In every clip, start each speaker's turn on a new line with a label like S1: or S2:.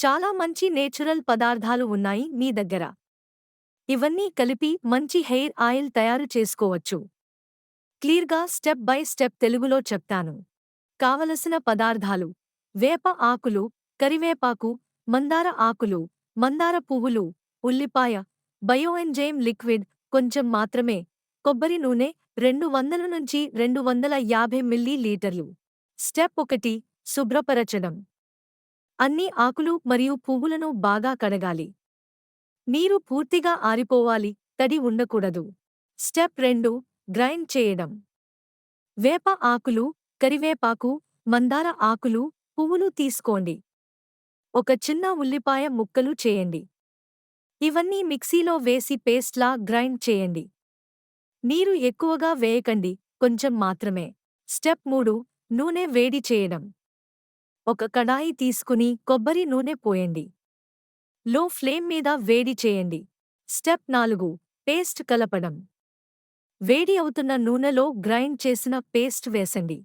S1: చాలా మంచి నేచురల్ పదార్థాలు ఉన్నాయి మీ దగ్గర. ఇవన్నీ కలిపి మంచి హెయిర్ ఆయిల్ తయారు చేసుకోవచ్చు. క్లియర్‌గా స్టెప్ బై స్టెప్ తెలుగులో చెప్తాను. కావలసిన పదార్థాలు: వేప ఆకులు, కరివేపాకు, మందార ఆకులు, మందార పువ్వులు, ఉల్లిపాయ, బయోఎంజైమ్ లిక్విడ్ కొంచెం మాత్రమే, కొబ్బరి నూనె 200-250 మిల్లీ లీటర్లు. స్టెప్ 1: శుభ్రపరచడం. అన్ని ఆకులు మరియు పువ్వులను బాగా కడగాలి. నీరు పూర్తిగా ఆరిపోవాలి, తడి ఉండకూడదు. స్టెప్ 2: గ్రైండ్ చేయడం. వేప ఆకులు, కరివేపాకు, మందార ఆకులు, పువ్వులు తీసుకోండి. ఒక చిన్న ఉల్లిపాయ ముక్కలు చేయండి. ఇవన్నీ మిక్సీలో వేసి పేస్ట్‌లా గ్రైండ్ చేయండి. నీరు ఎక్కువగా వేయకండి, కొంచెం మాత్రమే. స్టెప్ 3: నూనె వేడి చేయడం. ఒక కడాయి తీసుకుని కొబ్బరి నూనె పోయండి. లో ఫ్లేమ్ మీద వేడి చేయండి. స్టెప్ 4: పేస్ట్ కలపడం. వేడి అవుతున్న నూనెలో గ్రైండ్ చేసిన పేస్ట్ వేసండి.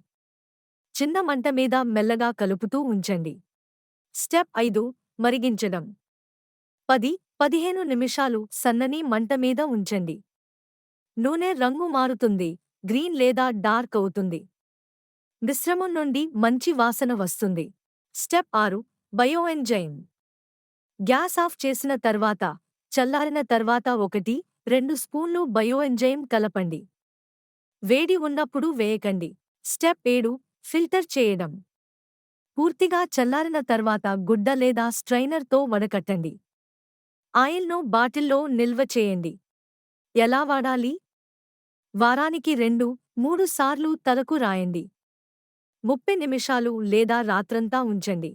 S1: చిన్న మంట మీద మెల్లగా కలుపుతూ ఉంచండి. స్టెప్ 5: మరిగించడం. 10-15 నిమిషాలు సన్నని మంట మీద ఉంచండి. నూనె రంగు మారుతుంది, గ్రీన్ లేదా డార్క్ అవుతుంది. మిశ్రమం నుండి మంచి వాసన వస్తుంది. Step 6: bioenzyme. గ్యాస్ ఆఫ్ చేసిన తర్వాత, చల్లారిన తర్వాత 1-2 స్పూన్లు బయోఎంజైమ్ కలపండి. వేడి ఉన్నప్పుడు వేయకండి. స్టెప్ 7: ఫిల్టర్ చేయడం. పూర్తిగా చల్లారిన తర్వాత గుడ్డ లేదా స్ట్రైనర్తో వడకట్టండి. ఆయిల్‌ను బాటిల్లో నిల్వ చేయండి. ఎలా వాడాలి? వారానికి 2-3 సార్లు తలకు రాయండి. 30 నిమిషాలు లేదా రాత్రంతా ఉంచండి.